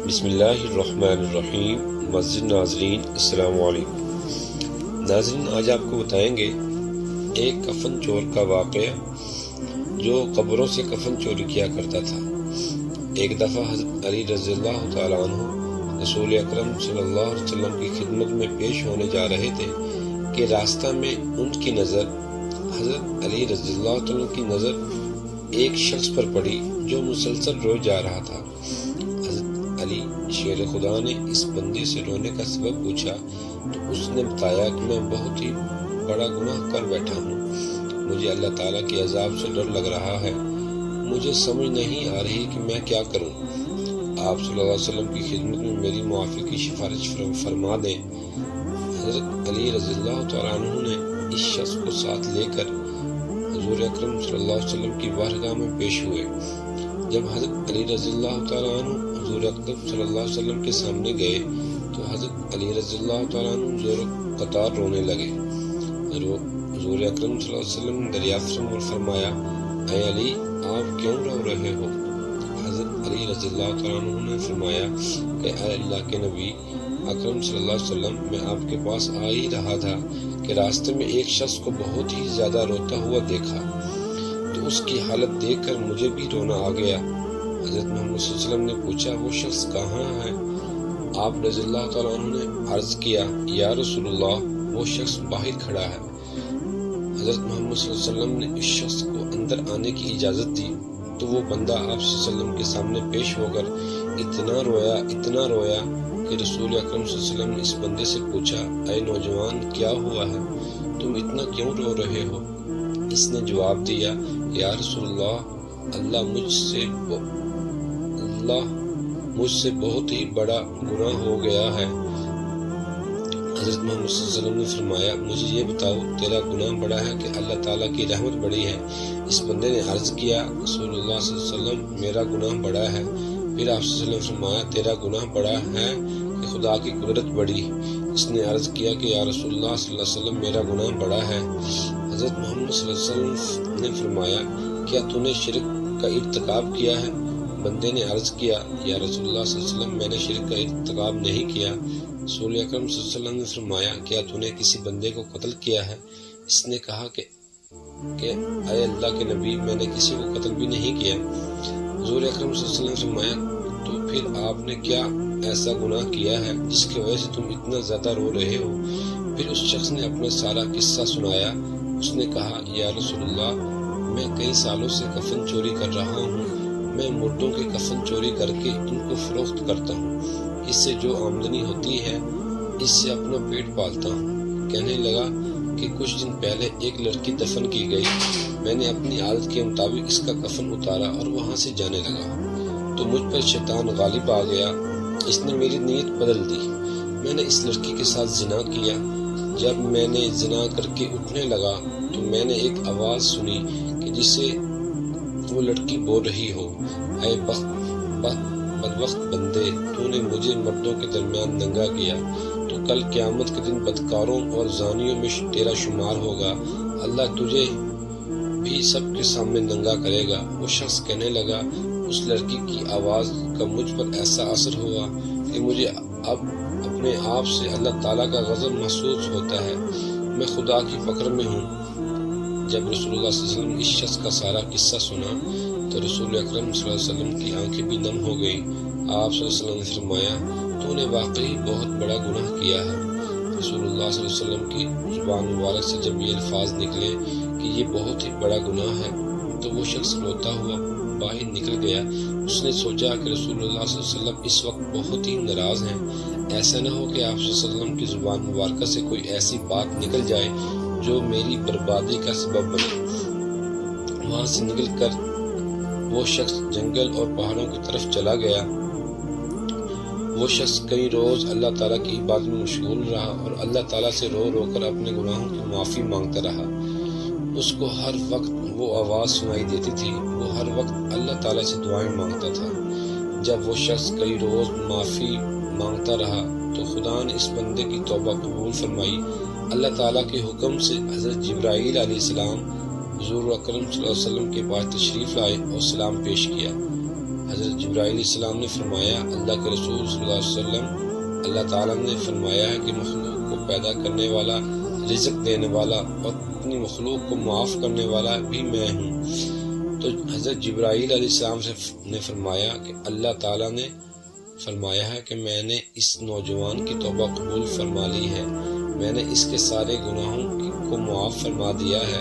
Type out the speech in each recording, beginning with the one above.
بسم اللہ الرحمن الرحیم۔ معزز ناظرین السلام علیکم۔ ناظرین، آج آپ کو بتائیں گے ایک کفن چور کا واقعہ جو قبروں سے کفن چوری کیا کرتا تھا۔ ایک دفعہ حضرت علی رضی اللہ تعالیٰ عنہ رسول اکرم صلی اللہ علیہ وسلم کی خدمت میں پیش ہونے جا رہے تھے کہ راستہ میں ان کی نظر حضرت علی رضی اللہ تعالیٰ کی نظر ایک شخص پر پڑی جو مسلسل روئے جا رہا تھا۔ حضرت علی شیر خدا نے اس بندے سے رونے کا سبب پوچھا تو اس نے بتایا کہ میں بہت ہی بڑا گناہ کر بیٹھا ہوں، مجھے اللہ تعالیٰ کے عذاب سے ڈر لگ رہا ہے، مجھے سمجھ نہیں آ رہی کہ میں کیا کروں، آپ صلی اللہ علیہ وسلم کی خدمت میں میری معافی کی سفارش فرما دیں۔ حضرت علی رضی اللہ تعالیٰ عنہ نے اس شخص کو ساتھ لے کر حضور اکرم صلی اللہ علیہ وسلم کی بارگاہ میں پیش ہوئے۔ جب حضرت علی رضی اللہ تعالیٰ عنہ حضور اکرم صلی اللہ علیہ وسلم کے سامنے گئے تو حضرت علی رضی اللہ تعالیٰ عنہ زور قطار رونے لگے۔ حضور اکرم صلی اللہ علیہ وسلم نے دریافت فرمایا، اے علی، آپ کیوں رو رہے ہو؟ حضرت علی رضی اللہ تعالیٰ عنہ نے فرمایا کہ اے اللہ کے نبی اکرم صلی اللہ علیہ وسلم، میں آپ کے پاس آ ہی رہا تھا کہ راستے میں ایک شخص کو بہت ہی زیادہ روتا ہوا دیکھا تو اس کی حالت دیکھ کر مجھے بھی رونا آ گیا۔ حضرت محمد صلی اللہ علیہ وسلم نے پوچھا، وہ شخص کہاں ہے؟ آپ رضی اللہ تعالیٰ عنہ نے عرض کیا، یا رسول اللہ، وہ شخص باہر کھڑا ہے۔ حضرت محمد صلی اللہ علیہ وسلم نے اس شخص کو اندر آنے کی اجازت دی تو وہ بندہ آپ صلی اللہ علیہ وسلم کے سامنے پیش ہو کر اتنا رویا کہ رسول اکرم صلی اللہ علیہ وسلم نے اس بندے سے پوچھا، اے نوجوان، کیا ہوا ہے؟ تم اتنا کیوں رو رہے ہو؟ اس نے جواب دیا، یا رسول اللہ، اللہ مجھ سے بہت ہی بڑا گناہ ہو گیا ہے۔ حضرت محمد صلی اللہ علیہ وسلم نے فرمایا، مجھے یہ بتاؤ، تیرا گناہ بڑا ہے کہ اللہ تعالیٰ کی رحمت بڑی ہے؟ اس بندے نے عرض کیا، رسول اللہ صلی اللہ علیہ وسلم، میرا گناہ بڑا ہے۔ پھر آپ صلی اللہ علیہ وسلم نے فرمایا، تیرا گناہ بڑا ہے کہ خدا کی قدرت بڑی؟ اس نے عرض کیا کہ یا رسول اللہ صلی اللہ علیہ وسلم، میرا گناہ بڑا ہے۔ حضرت محمد صلی اللہ علیہ وسلم نے فرمایا، کیا تو نے شرک کا ارتکاب کیا ہے؟ بندے نے عرض کیا، یا رسول اللہ صلی اللہ علیہ وسلم، میں نے شرک کا ارتکاب نہیں کیا۔ رسول اکرم صلی اللہ علیہ وسلم نے فرمایا، کیا تو نے کسی بندے کو قتل کیا ہے؟ اس نے کہا کہ اے اللہ کے نبی، میں نے کسی کو قتل بھی نہیں کیا۔ حضور اکرم صلی اللہ علیہ وسلم نے فرمایا، تو پھر آپ نے کیا ایسا گناہ کیا ہے جس کی وجہ سے تم اتنا زیادہ رو رہے ہو؟ پھر اس شخص نے اپنا سارا قصہ سنایا۔ اس نے کہا، یا رسول اللہ، میں کئی سالوں سے کفن چوری کر رہا ہوں، میں مردوں کے کفن چوری کر کے ان کو فروخت کرتا ہوں، اس سے جو آمدنی ہوتی ہے اس سے اپنا پیٹ پالتا ہوں۔ کہنے لگا کہ کچھ دن پہلے ایک لڑکی دفن کی گئی، میں نے اپنی عادت کے مطابق اس کا کفن اتارا اور وہاں سے جانے لگا تو مجھ پر شیطان غالب آ گیا، اس نے میری نیت بدل دی، میں نے اس لڑکی کے ساتھ زنا کیا۔ جب میں نے زنا کر کے اٹھنے لگا تو میں نے ایک آواز سنی کہ جس سے وہ لڑکی بول رہی ہو، اے بدبخت بندے، تو نے مجھے مردوں کے درمیان ننگا کیا، تو کل قیامت کے دن بدکاروں اور زانیوں میں تیرا شمار ہوگا، اللہ تجھے بھی سب کے سامنے ننگا کرے گا۔ وہ شخص کہنے لگا، اس لڑکی کی آواز کا مجھ پر ایسا اثر ہوا کہ مجھے اب اپنے آپ سے اللہ تعالیٰ کا غضب محسوس ہوتا ہے، میں خدا کی پکڑ میں ہوں۔ جب رسول اللہ صلی اللہ علیہ وسلم نے اس شخص کا سارا قصہ سنا تو رسول اکرم صلی اللہ علیہ وسلم کی آنکھیں بھی نم ہو گئی۔ آپ صلی اللہ علیہ وسلم نے فرمایا، تو نے واقعی بہت بڑا گناہ کیا ہے۔ رسول اللہ صلی اللہ علیہ وسلم کی زبان مبارک سے جب یہ الفاظ نکلے کہ یہ بہت ہی بڑا گناہ ہے تو وہ شخص روتا ہوا باہر نکل گیا۔ اس نے سوچا کہ رسول اللہ صلی اللہ علیہ وسلم اس وقت بہت ہی ناراض ہیں، ایسا نہ ہو کہ آپ صلی اللہ علیہ وسلم کی زبان مبارکہ سے کوئی ایسی بات نکل جائے جو میری بربادی کا سبب بنے۔ وہاں سے نکل کر وہ شخص جنگل اور پہاڑوں کی طرف چلا گیا۔ وہ شخص کئی روز اللہ تعالیٰ کی عبادت میں مشغول رہا اور اللہ تعالیٰ سے رو رو کر اپنے گناہوں کی معافی مانگتا رہا۔ اس کو ہر وقت وہ آواز سنائی دیتی تھی، وہ ہر وقت اللہ تعالیٰ سے دعائیں مانگتا تھا۔ جب وہ شخص کئی روز معافی مانگتا رہا تو خدا نے اس بندے کی توبہ قبول فرمائی۔ اللہ تعالیٰ کے حکم سے حضرت جبرائیل علیہ السلام حضور اکرم صلی اللہ علیہ وسلم کے پاس تشریف لائے اور سلام پیش کیا۔ حضرت جبرائیل علیہ السلام نے فرمایا اللہ کے رسول صلی اللہ علیہ وسلم اللہ تعالیٰ نے فرمایا ہے کہ مخلوق کو پیدا کرنے والا، رزق دینے والا اور اپنی مخلوق کو معاف کرنے والا بھی میں ہوں۔ تو حضرت جبرائیل علیہ السلام نے فرمایا کہ اللہ تعالیٰ نے فرمایا ہے کہ میں نے اس نوجوان کی توبہ قبول فرما لی ہے، میں نے اس کے سارے گناہوں کو معاف فرما دیا ہے۔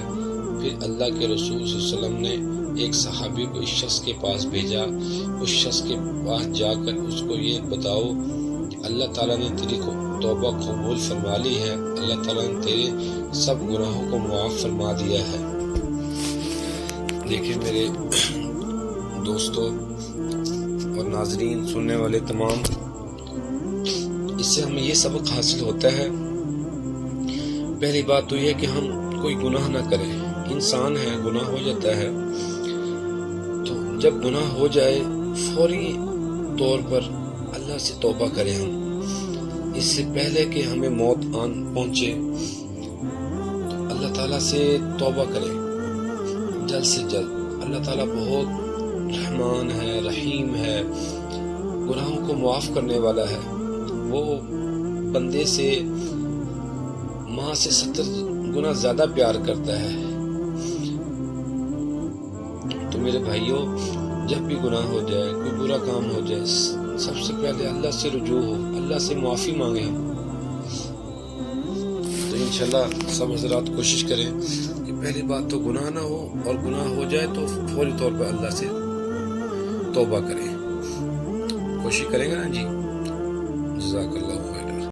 پھر اللہ کے رسول صلی اللہ علیہ وسلم نے ایک صحابی کو اس شخص کے پاس بھیجا، اس شخص کے پاس جا کر اس کو یہ بتاؤ کہ اللہ تعالیٰ نے تیری توبہ قبول فرما لی ہے، اللہ تعالیٰ نے تیرے سب گناہوں کو معاف فرما دیا ہے۔ دیکھیں میرے دوستوں اور ناظرین، سننے والے تمام، اس سے ہمیں یہ سبق حاصل ہوتا ہے۔ پہلی بات تو یہ کہ ہم کوئی گناہ نہ کریں، انسان ہے، گناہ ہو جاتا ہے، تو جب گناہ ہو جائے فوری طور پر اللہ سے توبہ کریں ہم، اس سے پہلے کہ ہمیں موت پہنچے، تو اللہ تعالیٰ سے توبہ کریں جلد سے جلد۔ اللہ تعالیٰ بہت رحمان ہے، رحیم ہے، گناہوں کو معاف کرنے والا ہے، وہ بندے سے ماں سے 70 گنا زیادہ پیار کرتا ہے۔ تو میرے بھائیوں، جب بھی گناہ ہو جائے، کوئی برا کام ہو جائے، سب سے پہلے اللہ سے رجوع ہو، اللہ سے معافی مانگیں ہم۔ تو انشاءاللہ سب حضرات کوشش کریں کہ پہلی بات تو گناہ نہ ہو، اور گناہ ہو جائے تو فوری طور پر اللہ سے توبہ کریں، کوشش کریں گے نا جی۔ جزاک اللہ۔